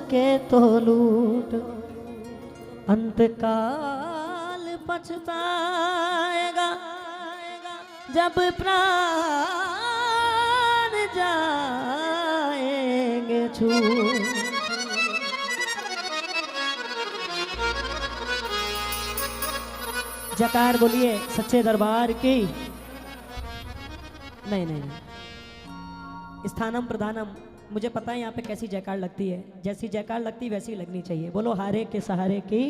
सके तो लूट, अंतकाल पछताएगा जब प्राण जाएंगे छूट। जयकार बोलिए सच्चे दरबार की। नहीं नहीं नहीं, स्थानम प्रधानम। मुझे पता है यहाँ पे कैसी जयकार लगती है, जैसी जयकार लगती वैसी लगनी चाहिए। बोलो हारे के सहारे की,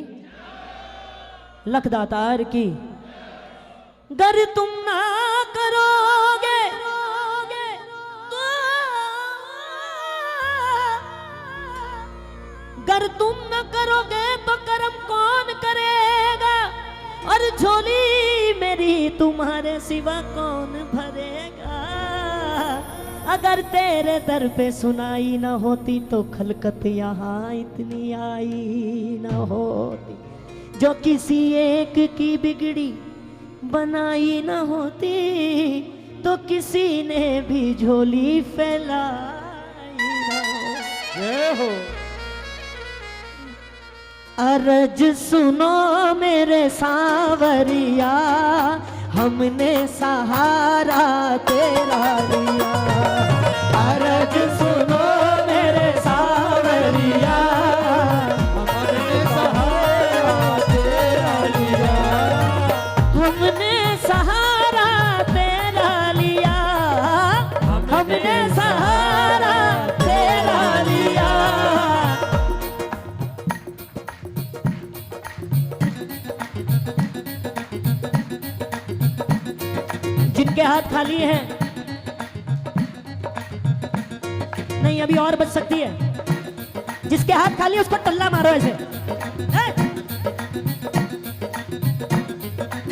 लखदातार की। गर तुम ना करोगे गर तुम न करोगे तो कर्म कौन करेगा, और झोली मेरी तुम्हारे सिवा कौन भरेगा। अगर तेरे दर पे सुनाई न होती तो खलकत यहाँ इतनी आई न होती। जो किसी एक की बिगड़ी बनाई न होती तो किसी ने भी झोली फैलाई न हो। अर्ज सुनो मेरे सांवरिया, हमने सहारा तेरा लिया। अर्ज सुनो मेरे सांवरिया, हमने सहारा तेरा लिया। हमने सहारा तेरा लिया, हमने सहारा तेरा लिया। जिनके हाथ खाली हैं, नहीं अभी और बच सकती है। जिसके हाथ खाली है उसको टल्ला मारो ऐसे।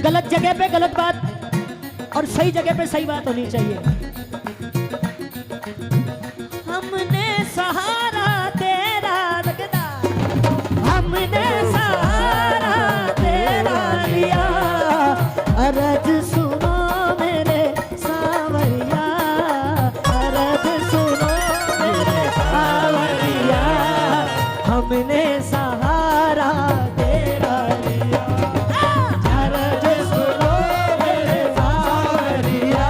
गलत जगह पे गलत बात और सही जगह पे सही बात होनी चाहिए। हमने सहारा तेरा लगदा, हमने सहारा तेरा लिया। अरज सुनो मेरे सांवरिया, अरज सुनो मेरे सांवरिया, हमने सहारा तेरा लिया। अरज सुनो मेरे सांवरिया,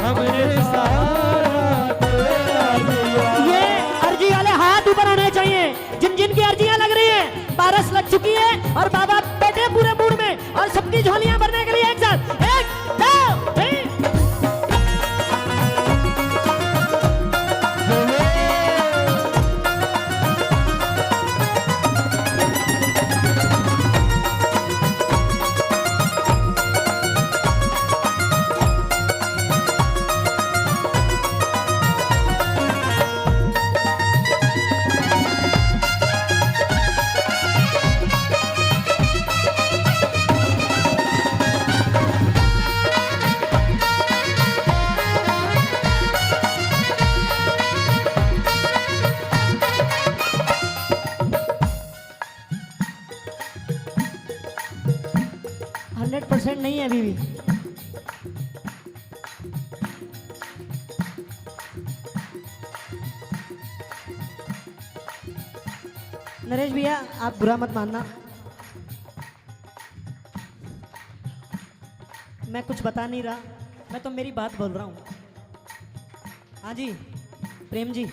हमने सहारा तेरा लिया। ये अर्जी वाले हाथ ऊपर होने चाहिए जिन जिन की अर्जियां लग रही हैं। बारस लग चुकी है और बाबा बैठे पूरे मूड में और सबकी झोलियां भरने के लिए एक साथ 1 2 3। नहीं है अभी भी। नरेश भैया आप बुरा मत मानना, मैं कुछ बता नहीं रहा, मैं तो मेरी बात बोल रहा हूं। हाँ जी प्रेम जी,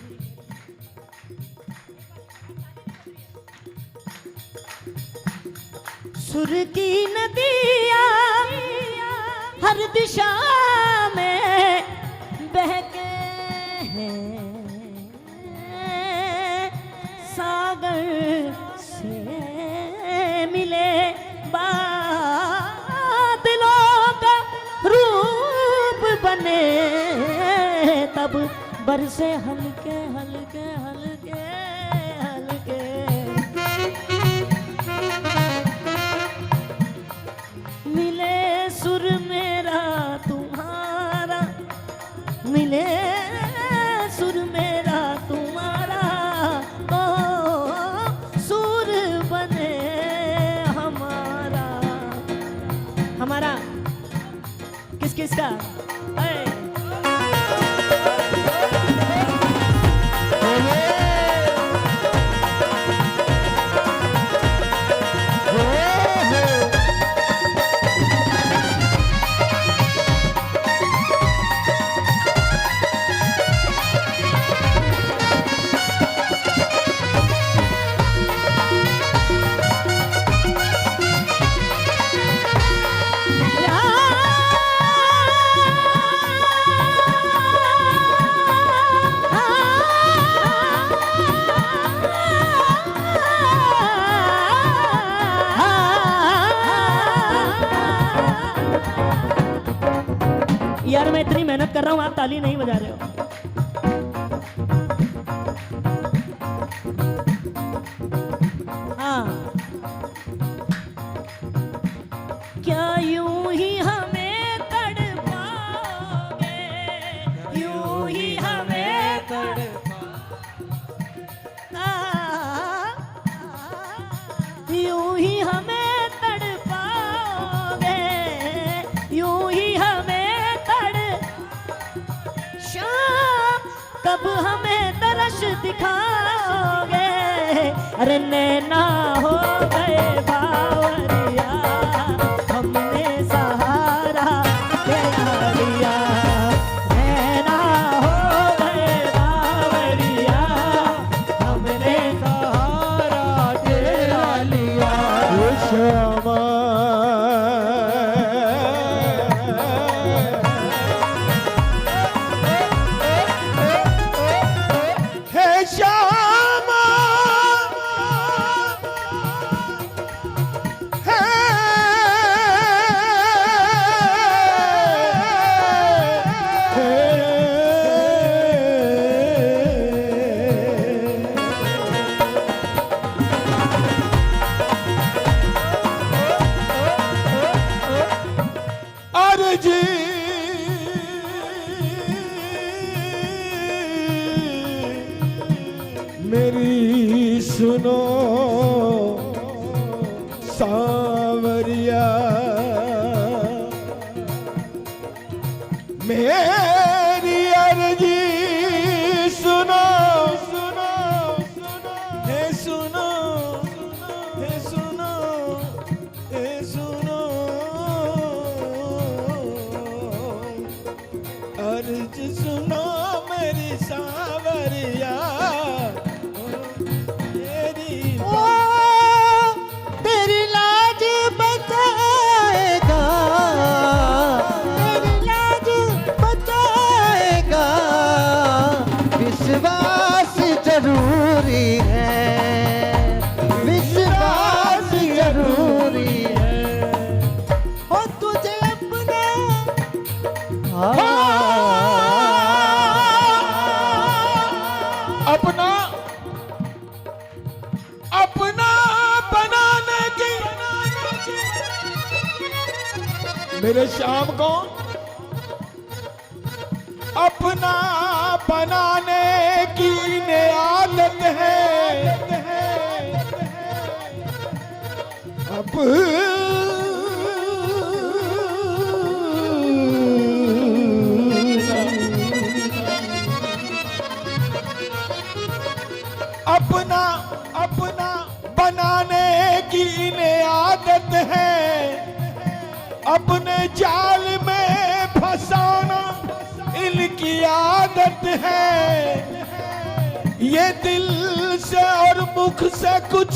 सुर की नदियाँ हर दिशा में बहके हैं, सागर से मिले बादलों का रूप बने, तब बरसे हल्के हल्के हल्के हल्के। मिले सुर मेरा तुम्हारा, मिले सुर मेरा तुम्हारा, तो सुर बने हमारा। हमारा किस किस का? यार मैं इतनी मेहनत कर रहा हूँ, आप ताली नहीं बजा रहे हो। हाँ, क्या यूं ही हमें तड़पाओगे, यूं ही हमें यूं ही हमें तड़पाओगे, यूं ही हमें शाम कब हमें तरस दिखाओगे। अरे नैना हो गए बावरिया, हमने सहारा तेरा लिया। नैना हो गए बावरिया, हमने सहारा तेरा लिया। श्यामा है श्यामा जी मेरी सुनो सांवरिया, मेरी अर्जी सुनो सुनो हे सुनो हे सुनो हे सुनो, अर्ज सुनो मेरी सांवरिया। तेरी लाज बचाएगा, तेरी लाज बचाएगा, विश्वास जरूरी है, विश्वास जरूरी है। और तुझे अपना अपना अपना बनाने की मेरे शाम को अपना बनाने की ने आदत है। अब अपना अपना बनाने की इन्हें आदत है, अपने जाल में फंसाना इनकी आदत है। ये दिल से और मुख से कुछ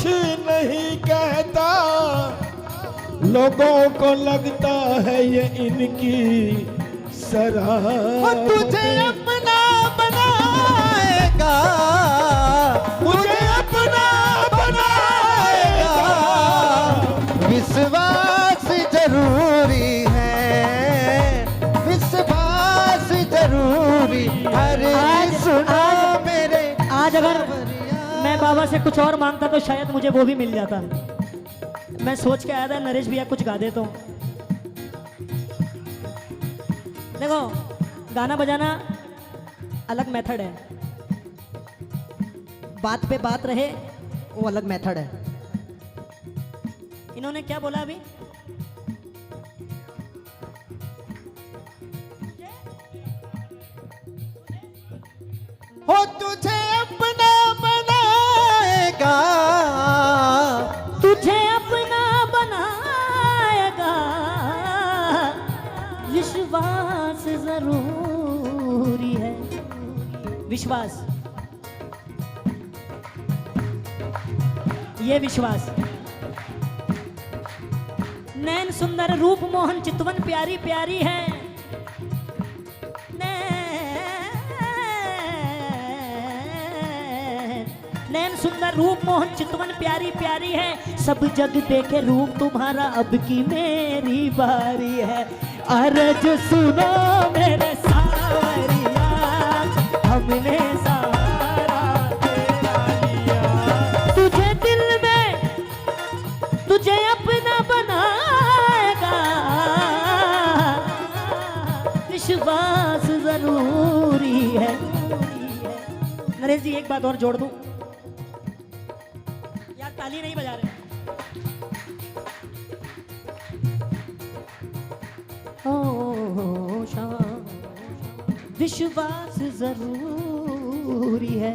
नहीं कहता, लोगों को लगता है ये इनकी सराहत। तुझे अपना बनाएगा, मुझे अपना बनाएगा, विश्वास जरूरी है, विश्वास जरूरी। अरे सुना मेरे, आज अगर मैं बाबा से कुछ और मांगता तो शायद मुझे वो भी मिल जाता। मैं सोच के आया था नरेश भैया कुछ गा दे तो। देखो गाना बजाना अलग मेथड है, बात पे बात रहे वो अलग मेथड है। इन्होंने क्या बोला अभी? हो तुझे अपना बनाएगा, तुझे अपना बनाएगा, विश्वास जरूरी है। विश्वास, ये विश्वास। नैन सुंदर रूप मोहन चितवन प्यारी प्यारी है, नैन सुंदर सुंदर रूप मोहन चितवन प्यारी प्यारी है, सब जग देखे रूप तुम्हारा, अब की मेरी बारी है। अर्ज सुनो मेरे सावरिया, हमने सहारा तेरा लिया। तुझे दिल में तुझे अपना बनाएगा, विश्वास जरूरी है। नरेश जी एक बात और जोड़ दूं, यार ताली नहीं बजा रहे। ओ शाम विश्वास जरूरी है,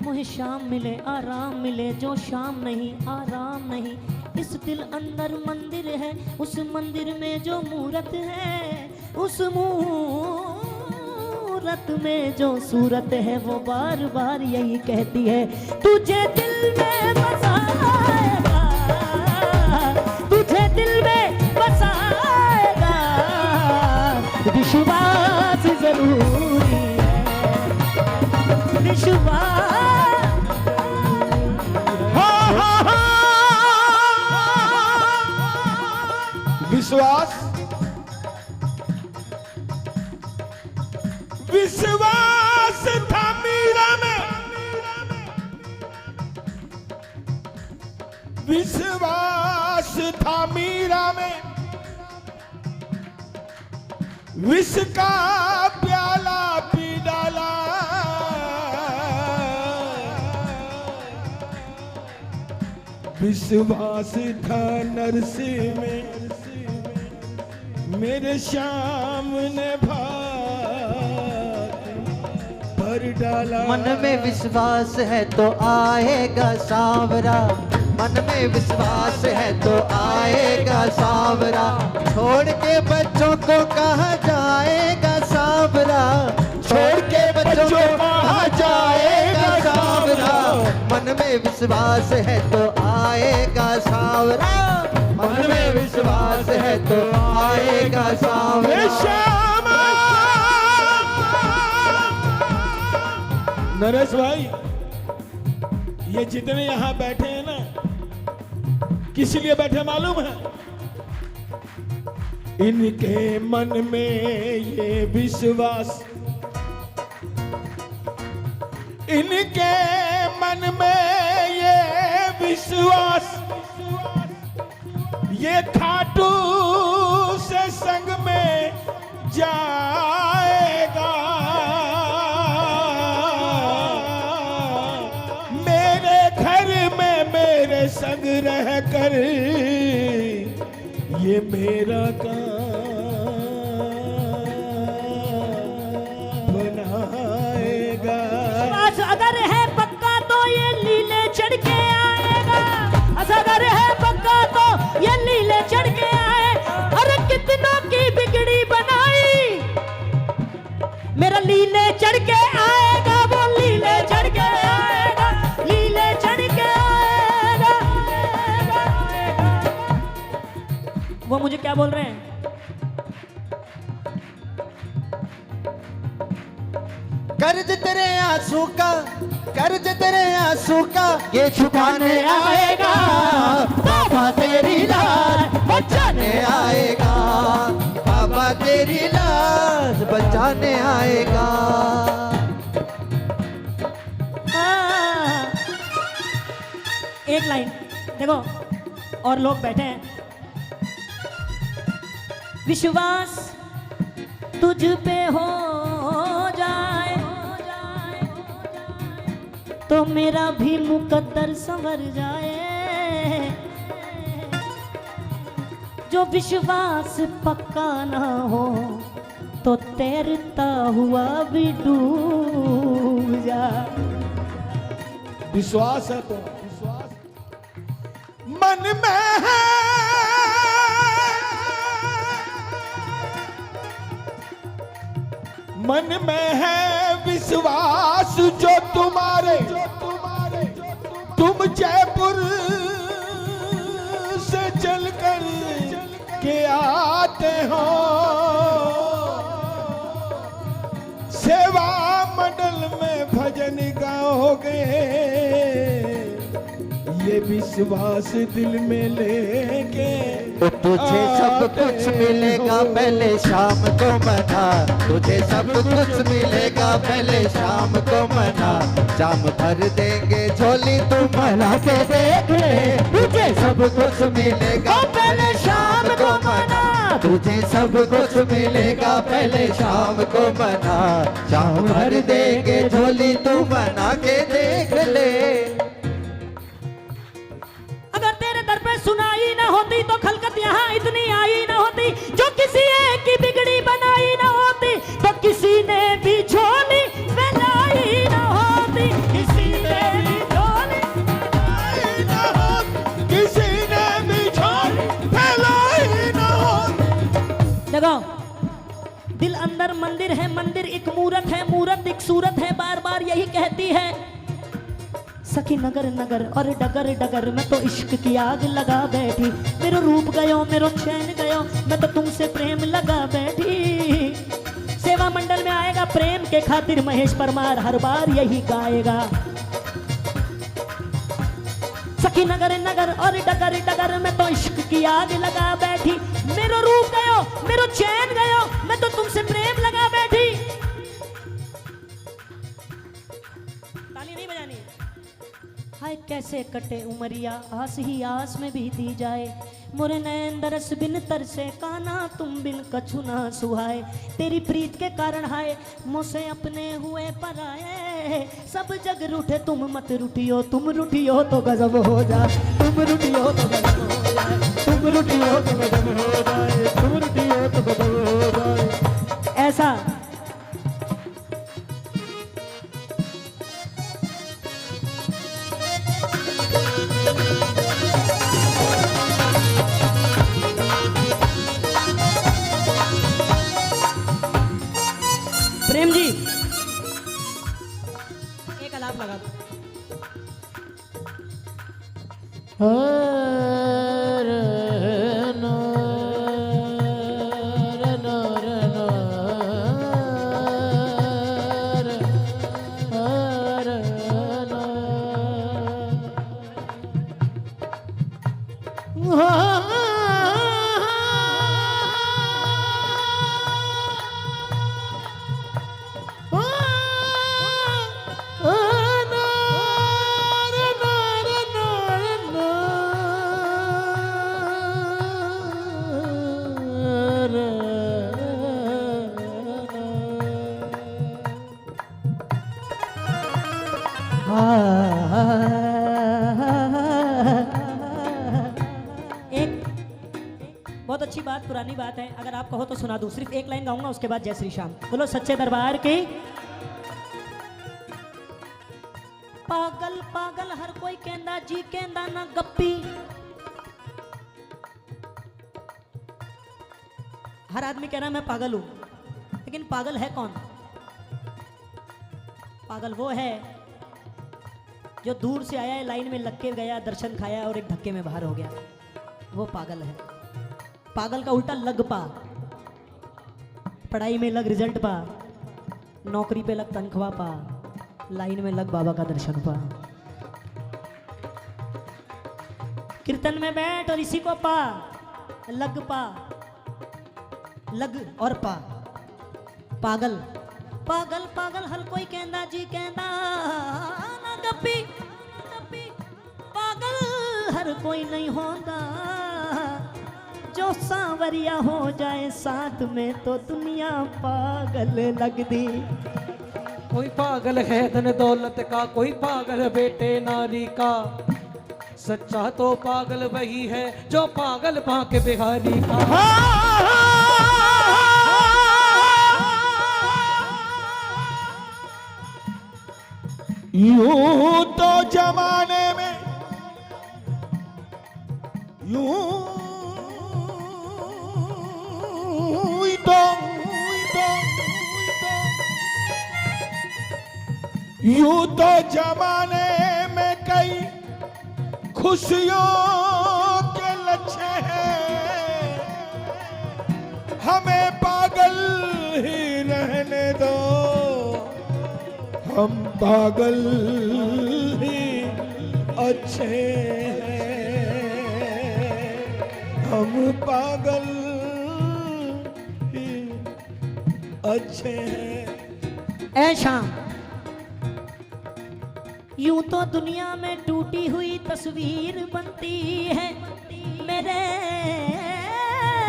मुझे शाम मिले आराम मिले, जो शाम नहीं आराम नहीं। इस दिल अंदर मंदिर है, उस मंदिर में जो मूरत है, उस मूरत में जो सूरत है, वो बार बार यही कहती है तुझे दिल में बसाएगा, तुझे दिल में बसाएगा, विश्वास जरूरी है, विश्वास। विश्वास विश्वास था मीरा में, विश्वास था मीरा में, विष का प्याला पी डाला। विश्वास था नरसी में, मेरे श्याम ने भाग भर डाला। मन में विश्वास है तो आएगा सांवरा, मन में विश्वास है तो आएगा सांवरा। छोड़ के बच्चों को कहाँ जाएगा सांवरा, छोड़ के बच्चों को कहाँ जाएगा सांवरा। मन में विश्वास है तो आएगा सांवरा, मन में विश्वास है तो आएगा सांवरा। श्यामा नरेश भाई, ये जितने यहाँ बैठे हैं ना, किस लिए बैठे मालूम है? इनके मन में ये विश्वास, इनके मन में ये विश्वास, ये खाटू से संग में जाएगा। मेरे घर में मेरे संग रह कर ये मेरा काम बनाएगा। विश्वास अगर है पक्का तो ये लीले चढ़ के आएगा, अगर है पक्का तो ये लीले चढ़ के आए। अरे कितनों की बिगड़ी बनाई, मेरा लीले चढ़ के आएगा, वो लीले चढ़ के आएगा, लीले चढ़ के आएगा। वो मुझे क्या बोल रहे हैं? कर्ज तेरे आंसू का, कर्ज तेरे आंसू का ये चुकाने आएगा। बाबा तेरी लाज बचाने आएगा, बाबा तेरी लाज बचाने आएगा। एक लाइन देखो, और लोग बैठे हैं। विश्वास तुझ पे हो जाए तो मेरा भी मुकद्दर संवर जाए। जो विश्वास पक्का ना हो तो तैरता हुआ भी डूब जाए। विश्वास है तो विश्वास मन में है, मन में है विश्वास जो तुम्हारे, तुम जयपुर से चलकर के आते हो। सेवा मंडल में भजन गाओगे, विश्वास दिल में लेके तो तुझे सब कुछ मिलेगा पहले शाम को मना, तुझे सब कुछ मिलेगा पहले शाम को मना, शाम भर देंगे झोली तू मना के देख ले, तुझे सब कुछ मिलेगा पहले शाम को मना, तुझे सब कुछ मिलेगा पहले शाम को मना, शाम भर देंगे झोली तू मना के देख ले। अगर तेरे दर पे सुनाई ना होती तो खलकत यहाँ इतनी आई ना होती, जो किसी एक की बिगड़ी बनाई ना होती तो किसी ने भी झोली फैलाई ना होती, किसी ने भी झोली फैलाई ना होती, किसी ने भी झोली फैलाई ना होती। लगाओ। दिल अंदर मंदिर है, मंदिर एक मूरत है, मूरत एक सूरत है, बार बार यही कहती है सखी नगर नगर और डगर डगर में तो इश्क की आग लगा बैठी, मेरो रूप गयो मेरो चैन गयो मैं तो तुमसे प्रेम लगा बैठी। सेवा मंडल में आएगा प्रेम के खातिर महेश परमार हर बार यही गाएगा। सखी नगर नगर और डगर डगर में तो इश्क की आग लगा बैठी, मेरो रूप गयो मेरो चैन गयो मैं तो तुमसे प्रेम लगा बैठी। ताली नहीं बजानी। हाय कैसे कटे उमरिया आस ही आस में बीती जाए, मोरे नैन दरस बिन तरसे काना तुम बिन कछु ना सुहाए, तेरी प्रीत के कारण हाय मुझसे अपने हुए पराए, सब जग रूठे तुम मत रूठियो, तुम रूठियो तो गजब हो जाए, तुम रूठियो तो गजब हो जाए, तुम रूठियो तो गजब हो जाए, तुम रूठियो तो गजब हो जाए। ऐसा प्रेम जी एक अलाप लगा दो। बहुत अच्छी बात, पुरानी बात है, अगर आप कहो तो सुना दूं, सिर्फ एक लाइन गाऊंगा उसके बाद जय श्री श्याम। बोलो सच्चे दरबार की। पागल पागल हर कोई कहंदा जी कहंदा ना गप्पी, हर आदमी कह रहा मैं पागल हूं, लेकिन पागल है कौन? पागल वो है जो दूर से आया है, लाइन में लग के गया, दर्शन खाया और एक धक्के में बाहर हो गया, वो पागल है। पागल का उल्टा लग पा, पढ़ाई में लग रिजल्ट पा, नौकरी पे लग तनख्वाह पा, लाइन में लग बाबा का दर्शन पा, कीर्तन में बैठ और इसी को पा, लग पा, लग और पा। पागल पागल पागल हर कोई कहंदा जी कहंदा ना गप्पी गप्पी, पागल हर कोई नहीं होता, जो सांवरिया हो जाए साथ में तो दुनिया पागल लगदी। कोई पागल है धन दौलत का, कोई पागल बेटे नारी का, सच्चा तो पागल वही है जो पागल बांके बिहारी का। यूं तो जमाने में यूं तो जमाने में कई खुशियों के लच्छे हैं, हमें पागल ही रहने दो, हम पागल ही अच्छे हैं। हम पागल ही अच्छे हैं। ऐ शाम, यूं तो दुनिया में टूटी हुई तस्वीर बनती है, मेरे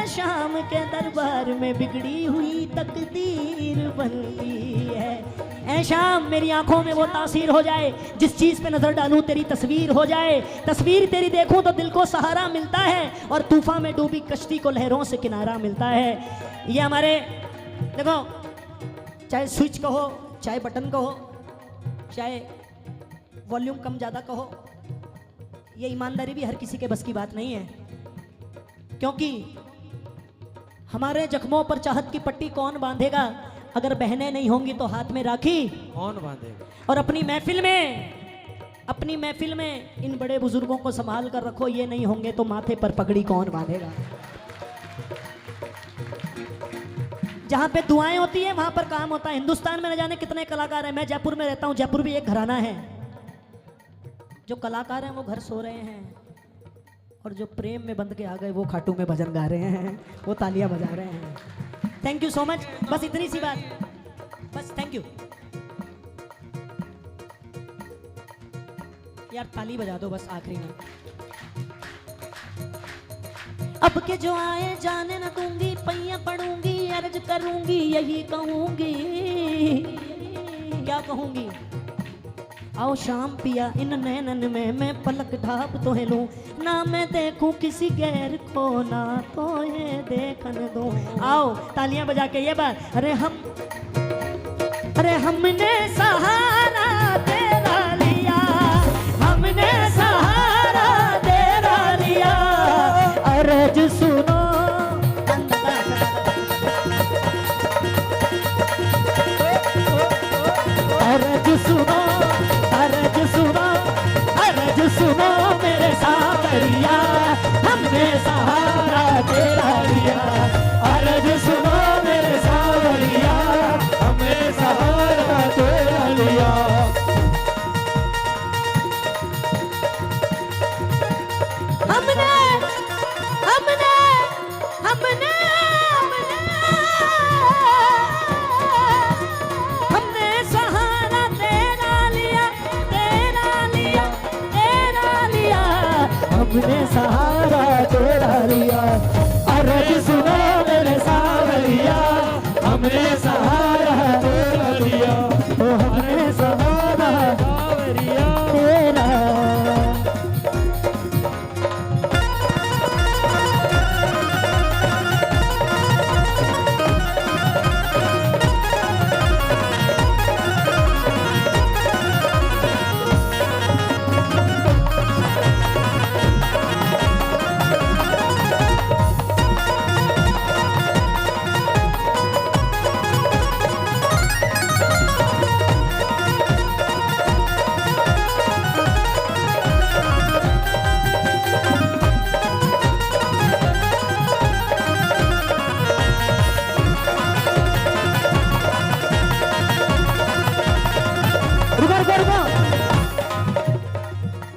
शाम के दरबार में बिगड़ी हुई तकदीर बनती है। ऐ शाम, मेरी आंखों में वो तासीर हो जाए, जिस चीज पे नजर डालूं तेरी तस्वीर हो जाए। तस्वीर तेरी देखूं तो दिल को सहारा मिलता है, और तूफान में डूबी कश्ती को लहरों से किनारा मिलता है। ये हमारे देखो, चाहे स्विच कहो, चाहे बटन कहो, चाहे वॉल्यूम कम ज़्यादा कहो, ये ईमानदारी भी हर किसी के बस की बात नहीं है। क्योंकि हमारे जख्मों पर चाहत की पट्टी कौन बांधेगा? अगर बहनें नहीं होंगी तो हाथ में राखी कौन बांधेगा? और अपनी महफिल में इन बड़े बुजुर्गों को संभाल कर रखो। ये नहीं होंगे तो माथे पर पगड़ी कौन बांधेगा? जहाँ पे दुआएं होती है वहां पर काम होता है। हिंदुस्तान में न जाने कितने कलाकार हैं। मैं जयपुर में रहता हूँ, जयपुर भी एक घराना है। जो कलाकार हैं वो घर सो रहे हैं, और जो प्रेम में बंध के आ गए वो खाटू में भजन गा रहे हैं, वो तालियां बजा रहे हैं। Thank you so much. बस इतनी सी बात, बस थैंक यू यार, ताली बजा दो बस आखिरी में। अब के जो आए जाने न दूंगी, पैया पढ़ूंगी, अर्ज करूंगी, यही कहूंगी। क्या कहूंगी? आओ शाम पिया इन नैनन में मैं पलक ढाप तो लूं, ना मैं देखूं किसी गैर को, ना तो ये देखन दूं। आओ तालियां बजा के ये बात, अरे हमने सहारा तेरा लिया, हमने सहारा तेरा लिया, अर्ज सुनो, अर्ज सुनो, अर्ज सुनो, अर्ज सुनो मेरे सावरिया, हमने सहारा तेरा लिया, अर्ज सुनो मेरे सावरिया, हमने सहारा तेरा लिया। हमने हमने हमने हमने सहारा तेरा लिया, तेरा लिया, तेरा लिया, हमने सहारा तेरा लिया, अर्ज सुनो मेरे सावरिया, हमने सहारा तेरा लिया, ओ हमने सहारा सावरिया तेरा।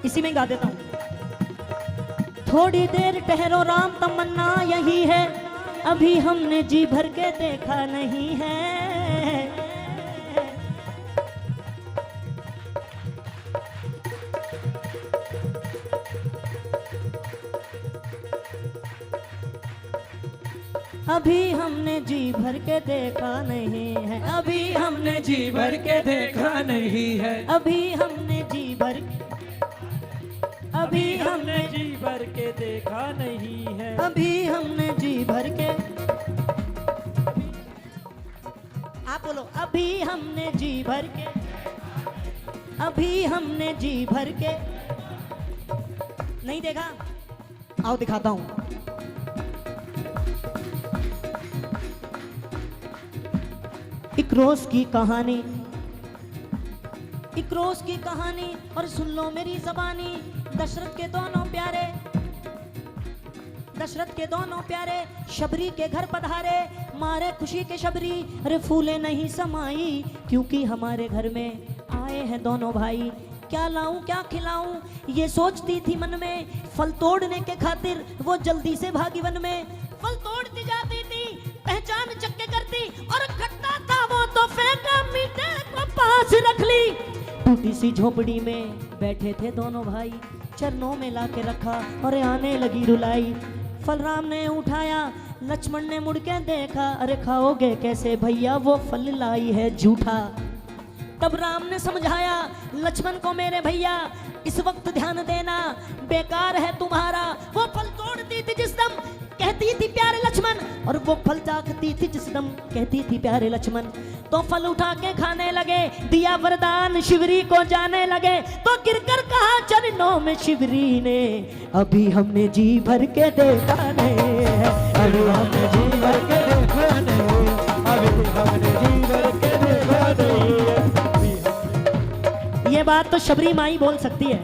इसी में गा देता हूँ। थोड़ी देर ठहरो राम, तमन्ना यही है, अभी हमने जी भर के देखा नहीं है। अभी हमने जी भर के देखा नहीं है, अभी हमने जी भर के देखा नहीं है, अभी हमने जी भर, अभी हमने जी भर के देखा नहीं है, अभी हमने जी भर के, आप बोलो, अभी हमने जी भर के, अभी हमने जी भर के नहीं देखा। आओ दिखाता हूं। एक रोज की कहानी, एक रोज की कहानी, और सुन लो मेरी जबानी। दशरथ के दोनों प्यारे, दशरथ के दोनों प्यारे शबरी के घर पधारे, मारे खुशी के शबरी, अरे फूले नहीं समाई, क्योंकि हमारे घर में आए हैं दोनों भाई। क्या लाऊं क्या खिलाऊं, ये सोचती थी मन में। फल तोड़ने के खातिर वो जल्दी से भागी वन में। फल तोड़ती जाती थी, पहचान चक्के करती, और खट्टा था वो तो फेंका, मीठे को पास रख ली। टूटी सी झोपड़ी में बैठे थे दोनों भाई, चरणों में लाके रखा और आने लगी रुलाई। फल राम ने उठाया, लक्ष्मण ने मुड़ के देखा, अरे खाओगे कैसे भैया, वो फल लाई है झूठा। तब राम ने समझाया लक्ष्मण को, मेरे भैया इस वक्त ध्यान देना, बेकार है तुम्हारा। वो फल तोड़ती थी जिस दम, कहती थी प्यारे लक्ष्मण, और वो फल चाखती थी जिस दम, कहती थी प्यारे लक्ष्मण। तो फल उठा के खाने लगे, दिया वरदान शिवरी को जाने लगे। तो गिरकर कहा चरणों में शिवरी ने, अभी हमने जी भर के देखा नहीं है, अभी हमने जी भर के देखा नहीं, अभी हमने जी भर के देखा नहीं है। ये बात तो शबरी माई बोल सकती है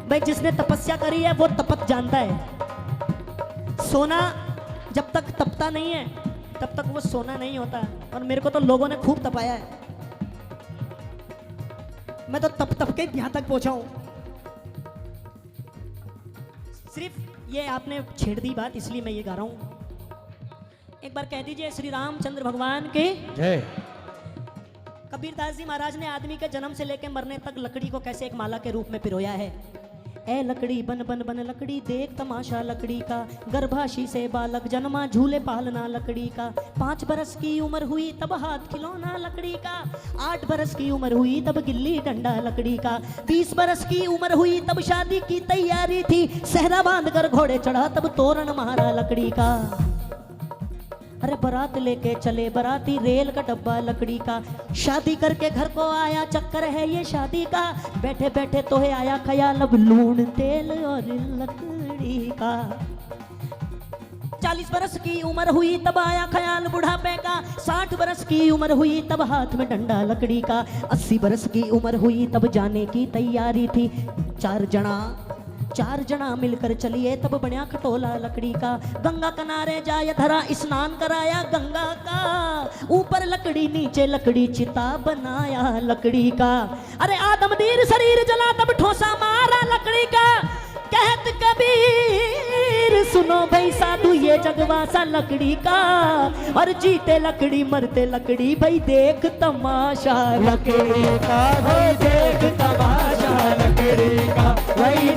भाई, जिसने तपस्या करी है वो तपत जानता है। सोना जब तक तपता नहीं है तब तक वो सोना नहीं होता। और मेरे को तो लोगों ने खूब तपाया है, मैं तो तप तप के यहां तक पहुंचा हूं। सिर्फ ये आपने छेड़ दी बात, इसलिए मैं ये गा रहा हूं। एक बार कह दीजिए श्री रामचंद्र भगवान के जय। कबीरदास जी महाराज ने आदमी के जन्म से लेकर मरने तक लकड़ी को कैसे एक माला के रूप में पिरोया है। ए लकड़ी बन बन बन लकड़ी, देख तमाशा लकड़ी का, गर्भाशी से बालक जन्मा, झूले पालना लकड़ी का। 5 बरस की उम्र हुई तब हाथ खिलौना लकड़ी का, 8 बरस की उम्र हुई तब गिल्ली डंडा लकड़ी का, 20 बरस की उम्र हुई तब शादी की तैयारी थी, सहरा बांध कर घोड़े चढ़ा तब तोरण मारा लकड़ी का। अरे बारात लेके चले बाराती, रेल का डब्बा लकड़ी का, शादी करके घर को आया, चक्कर है ये शादी का, बैठे बैठे तो है आया ख्याल, अब लूण तेल और लकड़ी का। 40 बरस की उम्र हुई तब आया ख्याल बुढ़ापे का, 60 बरस की उम्र हुई तब हाथ में डंडा लकड़ी का, 80 बरस की उम्र हुई तब जाने की तैयारी थी। 4 जना मिलकर चलिए तब बना खटोला लकड़ी का, गंगा किनारे जाया धरा, स्नान कराया गंगा का, ऊपर लकड़ी नीचे लकड़ी, चिता बनाया लकड़ी का। अरे आदमदीर शरीर जला तब ठोसा मारा लकड़ी का, कहत कबीर सुनो भाई साधु ये जगवासा लकड़ी का, और जीते लकड़ी मरते लकड़ी, भाई देख तमाशा लकड़ी का, भाई देख तमाशा लकड़ी का, भाई